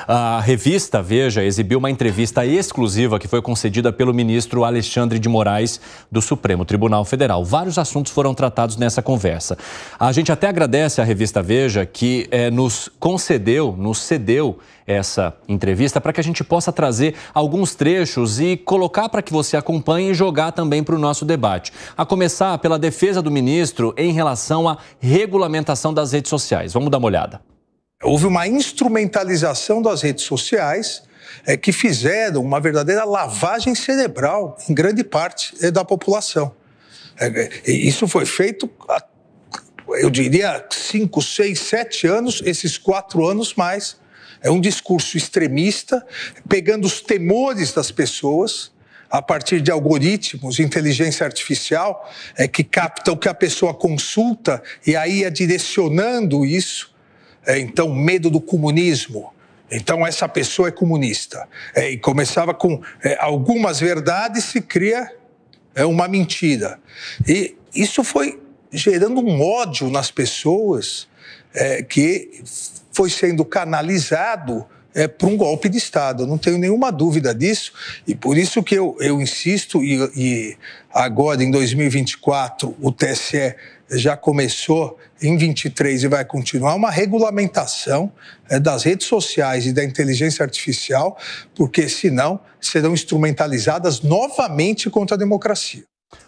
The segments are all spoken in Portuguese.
A revista Veja exibiu uma entrevista exclusiva que foi concedida pelo ministro Alexandre de Moraes do Supremo Tribunal Federal. Vários assuntos foram tratados nessa conversa. A gente até agradece à revista Veja que nos cedeu essa entrevista para que a gente possa trazer alguns trechos e colocar para que você acompanhe e jogar também para o nosso debate. A começar pela defesa do ministro em relação à regulamentação das redes sociais. Vamos dar uma olhada. Houve uma instrumentalização das redes sociais que fizeram uma verdadeira lavagem cerebral em grande parte da população. Isso foi feito, eu diria, 5, 6, 7 anos, esses 4 anos mais. É um discurso extremista, pegando os temores das pessoas, a partir de algoritmos, inteligência artificial, que captam o que a pessoa consulta e aí é direcionando isso. Então, medo do comunismo. Então, essa pessoa é comunista. E começava com algumas verdades, se cria uma mentira. E isso foi gerando um ódio nas pessoas que foi sendo canalizado para um golpe de Estado. Eu não tenho nenhuma dúvida disso, e por isso que eu insisto, e agora em 2024 o TSE já começou, em 23 e vai continuar, uma regulamentação das redes sociais e da inteligência artificial, porque senão serão instrumentalizadas novamente contra a democracia.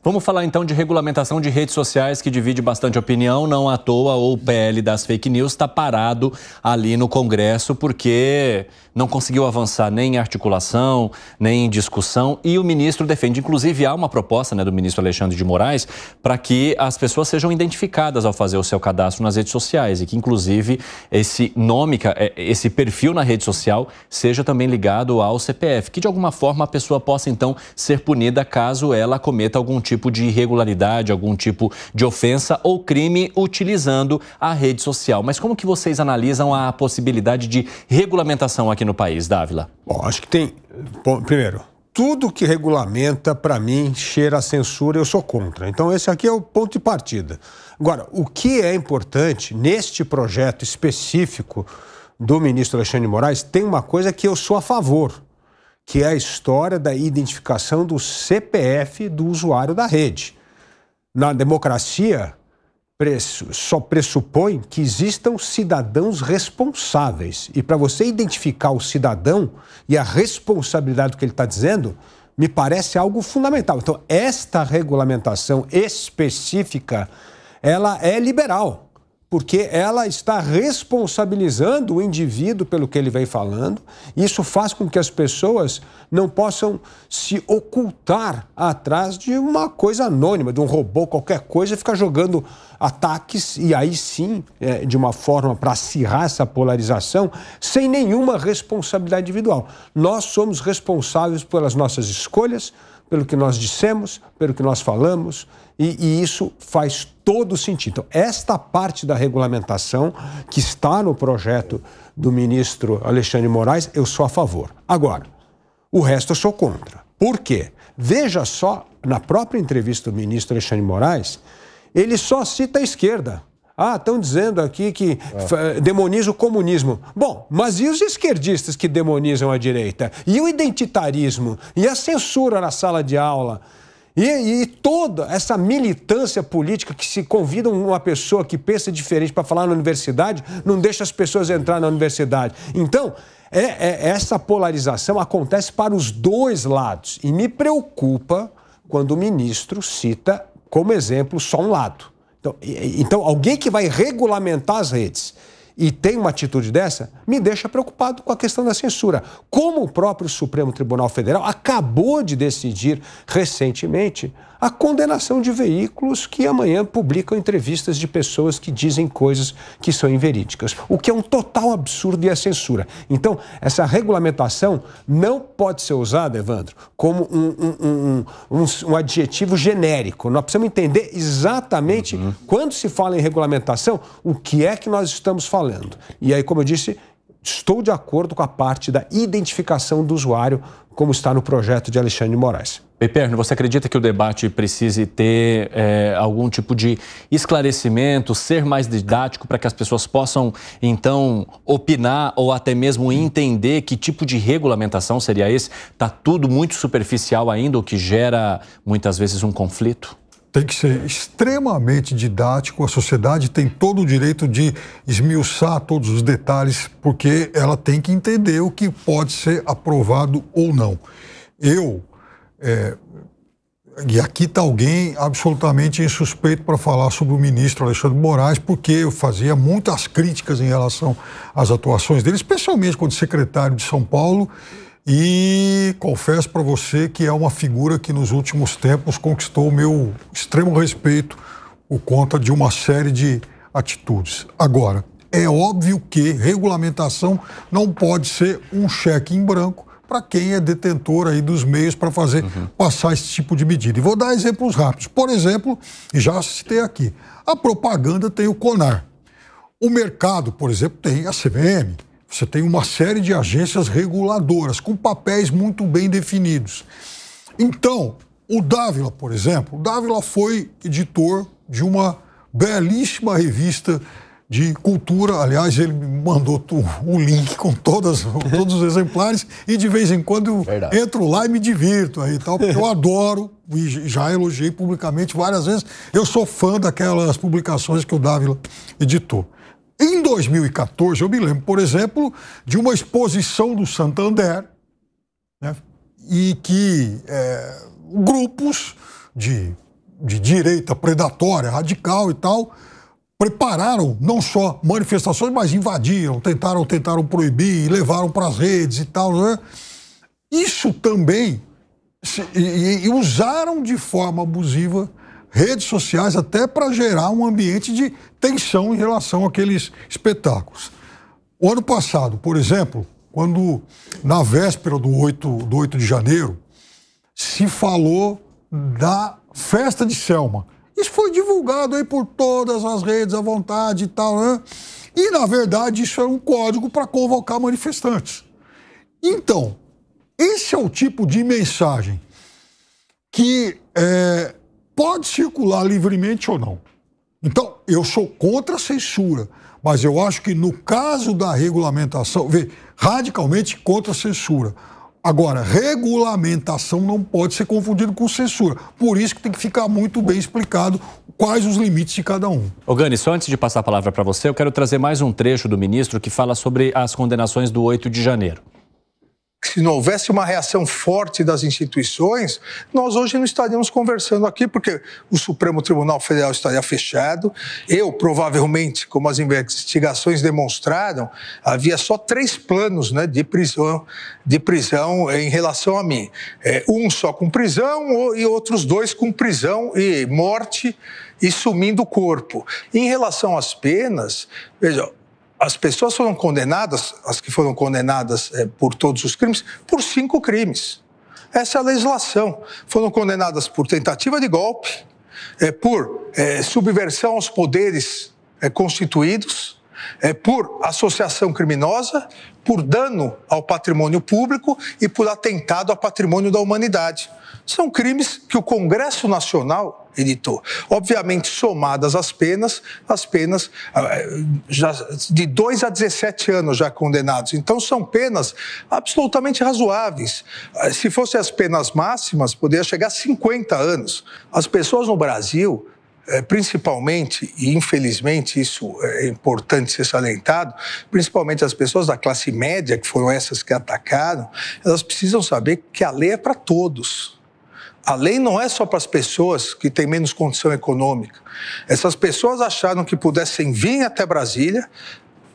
Vamos falar então de regulamentação de redes sociais, que divide bastante opinião. Não à toa o PL das fake news está parado ali no Congresso porque não conseguiu avançar nem em articulação, nem em discussão. E o ministro defende, inclusive há uma proposta do ministro Alexandre de Moraes para que as pessoas sejam identificadas ao fazer o seu cadastro nas redes sociais e que inclusive esse perfil na rede social seja também ligado ao CPF, que de alguma forma a pessoa possa então ser punida caso ela cometa algum tipo de irregularidade, algum tipo de ofensa ou crime utilizando a rede social. Mas como que vocês analisam a possibilidade de regulamentação aqui no país, Dávila? Bom, acho que tem... Bom, primeiro, tudo que regulamenta, para mim, cheira a censura, eu sou contra. Então, esse aqui é o ponto de partida. Agora, o que é importante neste projeto específico do ministro Alexandre de Moraes, tem uma coisa que eu sou a favor, que é a história da identificação do CPF do usuário da rede. Na democracia, só pressupõe que existam cidadãos responsáveis. E para você identificar o cidadão e a responsabilidade do que ele está dizendo, me parece algo fundamental. Então, esta regulamentação específica, ela é liberal, porque ela está responsabilizando o indivíduo pelo que ele vem falando. Isso faz com que as pessoas não possam se ocultar atrás de uma coisa anônima, de um robô, qualquer coisa, e ficar jogando ataques, e aí sim, de uma forma para acirrar essa polarização, sem nenhuma responsabilidade individual. Nós somos responsáveis pelas nossas escolhas, pelo que nós dissemos, pelo que nós falamos, e isso faz todo sentido. Então, esta parte da regulamentação que está no projeto do ministro Alexandre de Moraes, eu sou a favor. Agora, o resto eu sou contra. Por quê? Veja só, na própria entrevista do ministro Alexandre de Moraes, ele só cita a esquerda. Estão dizendo aqui que demoniza o comunismo. Bom, mas e os esquerdistas que demonizam a direita? E o identitarismo? E a censura na sala de aula? E toda essa militância política que se convida uma pessoa que pensa diferente para falar na universidade, não deixa as pessoas entrar na universidade. Então, essa polarização acontece para os dois lados. E me preocupa quando o ministro cita como exemplo só um lado. Então, alguém que vai regulamentar as redes e tem uma atitude dessa, me deixa preocupado com a questão da censura. Como o próprio Supremo Tribunal Federal acabou de decidir recentemente a condenação de veículos que amanhã publicam entrevistas de pessoas que dizem coisas que são inverídicas, o que é um total absurdo e é censura. Então, essa regulamentação não pode ser usada, Evandro, como um adjetivo genérico. Nós precisamos entender exatamente, quando se fala em regulamentação, o que é que nós estamos falando. E aí, como eu disse, estou de acordo com a parte da identificação do usuário, como está no projeto de Alexandre de Moraes. Peperno, você acredita que o debate precise ter algum tipo de esclarecimento, ser mais didático para que as pessoas possam, então, opinar ou até mesmo entender que tipo de regulamentação seria esse? Está tudo muito superficial ainda, o que gera, muitas vezes, um conflito? Tem que ser extremamente didático, a sociedade tem todo o direito de esmiuçar todos os detalhes, porque ela tem que entender o que pode ser aprovado ou não. E aqui está alguém absolutamente insuspeito para falar sobre o ministro Alexandre de Moraes, porque eu fazia muitas críticas em relação às atuações dele, especialmente quando secretário de São Paulo, e confesso para você que é uma figura que nos últimos tempos conquistou o meu extremo respeito por conta de uma série de atitudes. Agora, é óbvio que regulamentação não pode ser um cheque em branco para quem é detentor aí dos meios para fazer passar esse tipo de medida. E vou dar exemplos rápidos. Por exemplo, já citei aqui, a propaganda tem o CONAR. O mercado, por exemplo, tem a CVM. Você tem uma série de agências reguladoras com papéis muito bem definidos. Então, o Dávila, por exemplo, o Dávila foi editor de uma belíssima revista de cultura. Aliás, ele me mandou o link com todos os exemplares e de vez em quando eu entro lá e me divirto aí, tal, porque eu adoro e já elogiei publicamente várias vezes. Eu sou fã daquelas publicações que o Dávila editou. Em 2014, eu me lembro, por exemplo, de uma exposição do Santander, né, e que grupos de direita predatória, radical e tal, prepararam não só manifestações, mas invadiram, tentaram proibir, levaram para as redes e tal, né? Isso também, e usaram de forma abusiva redes sociais até para gerar um ambiente de tensão em relação àqueles espetáculos. O ano passado, por exemplo, quando na véspera do 8 de janeiro, se falou da festa de Selma. Isso foi divulgado aí por todas as redes à vontade e tal, né? E, na verdade, isso era um código para convocar manifestantes. Então, esse é o tipo de mensagem que pode circular livremente ou não. Então, eu sou contra a censura, mas eu acho que no caso da regulamentação, radicalmente contra a censura. Agora, regulamentação não pode ser confundido com censura. Por isso que tem que ficar muito bem explicado quais os limites de cada um. Ô Gani, só antes de passar a palavra para você, eu quero trazer mais um trecho do ministro que fala sobre as condenações do 8 de janeiro. Se não houvesse uma reação forte das instituições, nós hoje não estaríamos conversando aqui, porque o Supremo Tribunal Federal estaria fechado. Eu, provavelmente, como as investigações demonstraram, havia só 3 planos, né, de prisão em relação a mim. Um só com prisão e outros 2 com prisão e morte e sumindo o corpo. Em relação às penas, veja, as pessoas foram condenadas, as que foram condenadas por todos os crimes, por 5 crimes. Essa é a legislação. Foram condenadas por tentativa de golpe, por subversão aos poderes constituídos, por associação criminosa, por dano ao patrimônio público e por atentado ao patrimônio da humanidade. São crimes que o Congresso Nacional editou. Obviamente, somadas as penas já de 2 a 17 anos já condenados. Então, são penas absolutamente razoáveis. Se fossem as penas máximas, poderia chegar a 50 anos. As pessoas no Brasil, principalmente, e infelizmente isso é importante ser salientado, principalmente as pessoas da classe média, que foram essas que atacaram, elas precisam saber que a lei é para todos. A lei não é só para as pessoas que têm menos condição econômica. Essas pessoas acharam que pudessem vir até Brasília,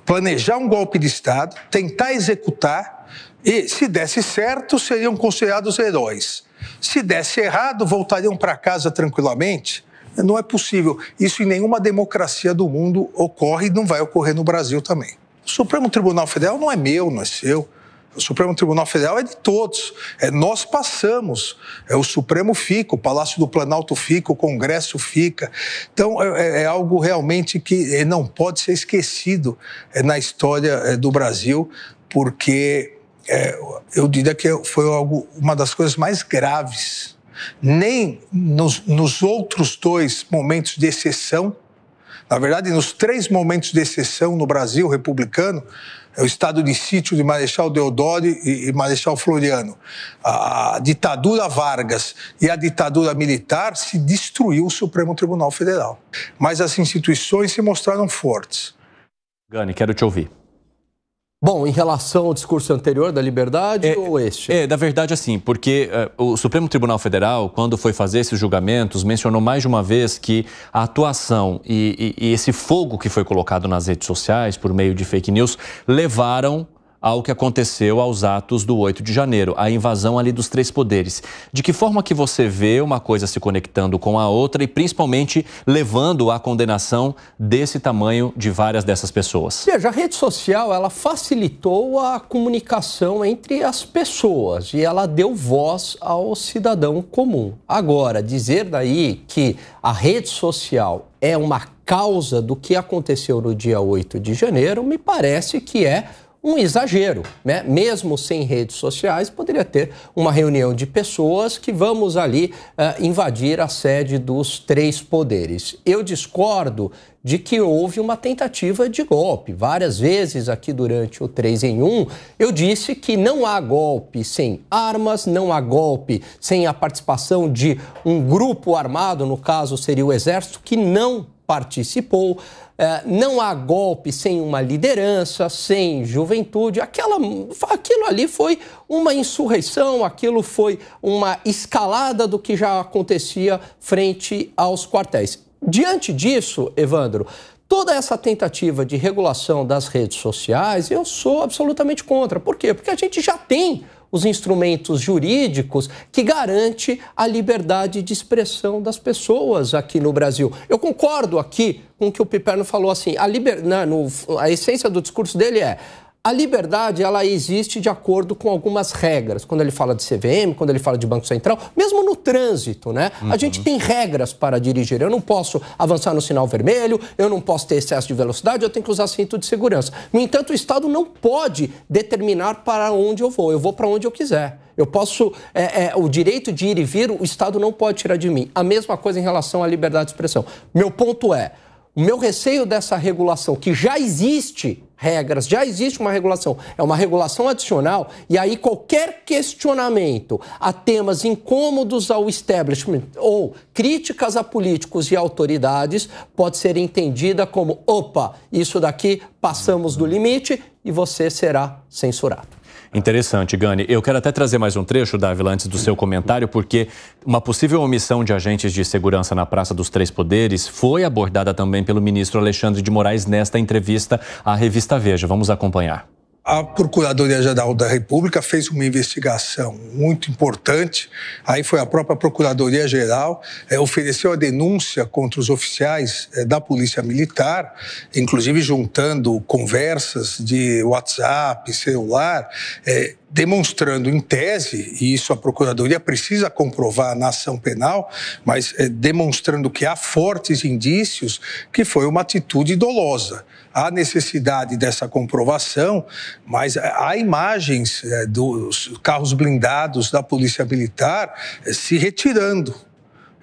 planejar um golpe de Estado, tentar executar e, se desse certo, seriam considerados heróis. Se desse errado, voltariam para casa tranquilamente. Não é possível. Isso em nenhuma democracia do mundo ocorre e não vai ocorrer no Brasil também. O Supremo Tribunal Federal não é meu, não é seu. O Supremo Tribunal Federal é de todos. Nós passamos. O Supremo fica, o Palácio do Planalto fica, o Congresso fica. Então, é algo realmente que não pode ser esquecido na história do Brasil, porque eu diria que foi uma das coisas mais graves. Nem nos outros 2 momentos de exceção, na verdade, nos 3 momentos de exceção no Brasil republicano, o estado de sítio de Marechal Deodoro e Marechal Floriano, a ditadura Vargas e a ditadura militar, se destruiu o Supremo Tribunal Federal. Mas as instituições se mostraram fortes. Gani, quero te ouvir. Bom, em relação ao discurso anterior da liberdade ou este? Da verdade, assim, porque o Supremo Tribunal Federal, quando foi fazer esses julgamentos, mencionou mais de uma vez que a atuação e esse fogo que foi colocado nas redes sociais por meio de fake news levaram ao que aconteceu aos atos do 8 de janeiro, a invasão ali dos 3 poderes. De que forma que você vê uma coisa se conectando com a outra e principalmente levando à condenação desse tamanho de várias dessas pessoas? Veja, a rede social, ela facilitou a comunicação entre as pessoas e ela deu voz ao cidadão comum. Agora, dizer daí que a rede social é uma causa do que aconteceu no dia 8 de janeiro, me parece que é um exagero, né? Mesmo sem redes sociais, poderia ter uma reunião de pessoas que vamos ali invadir a sede dos 3 poderes. Eu discordo de que houve uma tentativa de golpe. Várias vezes aqui durante o 3 em 1, eu disse que não há golpe sem armas, não há golpe sem a participação de um grupo armado, no caso seria o Exército, que não participou. Não há golpe sem uma liderança, sem juventude. Aquilo ali foi uma insurreição, aquilo foi uma escalada do que já acontecia frente aos quartéis. Diante disso, Evandro, toda essa tentativa de regulação das redes sociais, eu sou absolutamente contra. Por quê? Porque a gente já tem os instrumentos jurídicos que garantem a liberdade de expressão das pessoas aqui no Brasil. Eu concordo aqui com o que o Piperno falou, assim, a essência do discurso dele é: a liberdade, ela existe de acordo com algumas regras. Quando ele fala de CVM, quando ele fala de Banco Central, mesmo no trânsito, né? A gente tem regras para dirigir. Eu não posso avançar no sinal vermelho, eu não posso ter excesso de velocidade, eu tenho que usar cinto de segurança. No entanto, o Estado não pode determinar para onde eu vou para onde eu quiser. Eu posso, o direito de ir e vir, o Estado não pode tirar de mim. A mesma coisa em relação à liberdade de expressão. Meu ponto é, o meu receio dessa regulação, que já existe regras, já existe uma regulação, é uma regulação adicional, e aí qualquer questionamento a temas incômodos ao establishment ou críticas a políticos e autoridades pode ser entendida como: opa, isso daqui passamos do limite e você será censurado. Interessante, Gani. Eu quero até trazer mais um trecho, Dávila, antes do seu comentário, porque uma possível omissão de agentes de segurança na Praça dos Três Poderes foi abordada também pelo ministro Alexandre de Moraes nesta entrevista à revista Veja. Vamos acompanhar. A Procuradoria-Geral da República fez uma investigação muito importante. Aí foi a própria Procuradoria-Geral, ofereceu a denúncia contra os oficiais da Polícia Militar, inclusive juntando conversas de WhatsApp, celular, demonstrando em tese, e isso a Procuradoria precisa comprovar na ação penal, mas demonstrando que há fortes indícios que foi uma atitude dolosa. Há necessidade dessa comprovação, mas há imagens dos carros blindados da Polícia Militar se retirando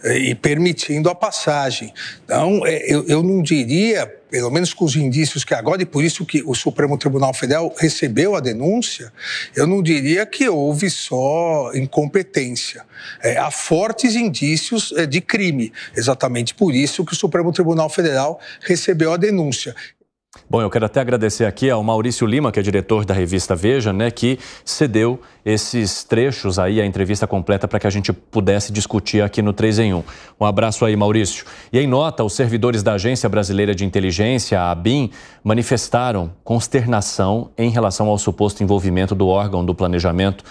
e permitindo a passagem. Então, eu não diria, pelo menos com os indícios que agora, e por isso que o Supremo Tribunal Federal recebeu a denúncia, eu não diria que houve só incompetência. Há fortes indícios de crime, exatamente por isso que o Supremo Tribunal Federal recebeu a denúncia. Bom, eu quero até agradecer aqui ao Maurício Lima, que é diretor da revista Veja, né, que cedeu esses trechos aí, a entrevista completa, para que a gente pudesse discutir aqui no 3 em 1. Um abraço aí, Maurício. E em nota, os servidores da Agência Brasileira de Inteligência, a ABIN, manifestaram consternação em relação ao suposto envolvimento do órgão do planejamento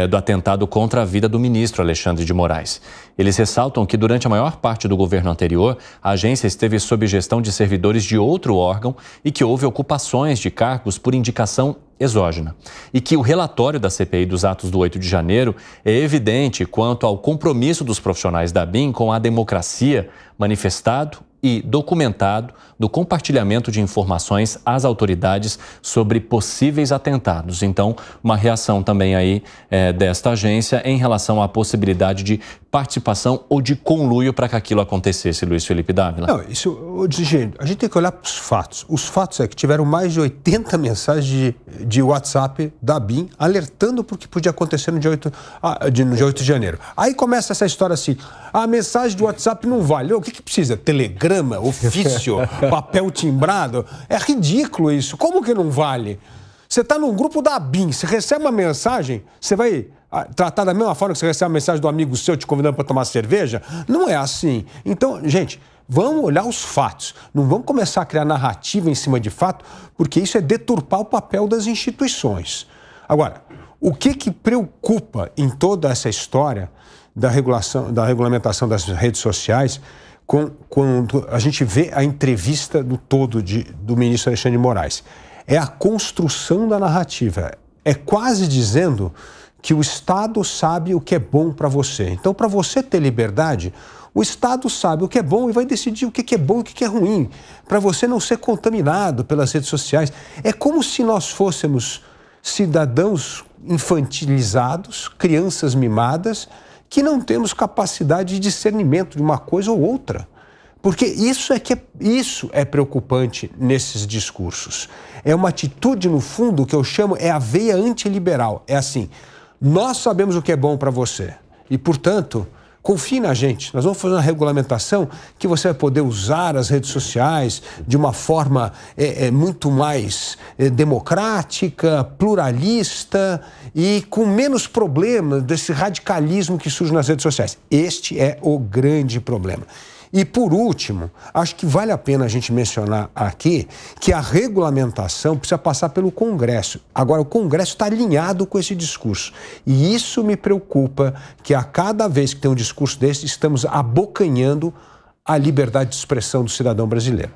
do atentado contra a vida do ministro Alexandre de Moraes. Eles ressaltam que durante a maior parte do governo anterior, a agência esteve sob gestão de servidores de outro órgão e que houve ocupações de cargos por indicação exógena. E que o relatório da CPI dos atos do 8 de janeiro é evidente quanto ao compromisso dos profissionais da ABIN com a democracia manifestado e documentado no compartilhamento de informações às autoridades sobre possíveis atentados. Então, uma reação também aí desta agência em relação à possibilidade de participação ou de conluio para que aquilo acontecesse, Luiz Felipe Dávila. Não, isso, gente, a gente tem que olhar para os fatos. Os fatos é que tiveram mais de 80 mensagens de WhatsApp da ABIN alertando para o que podia acontecer no dia 8 de janeiro. Aí começa essa história assim, a mensagem de WhatsApp não vale. O que precisa? Telegrama, ofício, papel timbrado? É ridículo isso. Como que não vale? Você está num grupo da ABIN, você recebe uma mensagem, você vai tratar da mesma forma que você recebe uma mensagem do amigo seu te convidando para tomar cerveja? Não é assim. Então, gente, vamos olhar os fatos. Não vamos começar a criar narrativa em cima de fato, porque isso é deturpar o papel das instituições. Agora, o que preocupa em toda essa história da regulamentação das redes sociais, quando a gente vê a entrevista do ministro Alexandre de Moraes, é a construção da narrativa. É quase dizendo que o Estado sabe o que é bom para você. Então, para você ter liberdade, o Estado sabe o que é bom e vai decidir o que é bom e o que é ruim, para você não ser contaminado pelas redes sociais. É como se nós fôssemos cidadãos infantilizados, crianças mimadas, que não temos capacidade de discernimento de uma coisa ou outra. Porque isso é preocupante nesses discursos. É uma atitude, no fundo, que eu chamo a veia antiliberal. É assim, nós sabemos o que é bom para você e, portanto, confie na gente. Nós vamos fazer uma regulamentação que você vai poder usar as redes sociais de uma forma muito mais democrática, pluralista e com menos problema desse radicalismo que surge nas redes sociais. Este é o grande problema. E, por último, acho que vale a pena a gente mencionar aqui que a regulamentação precisa passar pelo Congresso. Agora, o Congresso está alinhado com esse discurso. E isso me preocupa, que a cada vez que tem um discurso desse, estamos abocanhando a liberdade de expressão do cidadão brasileiro.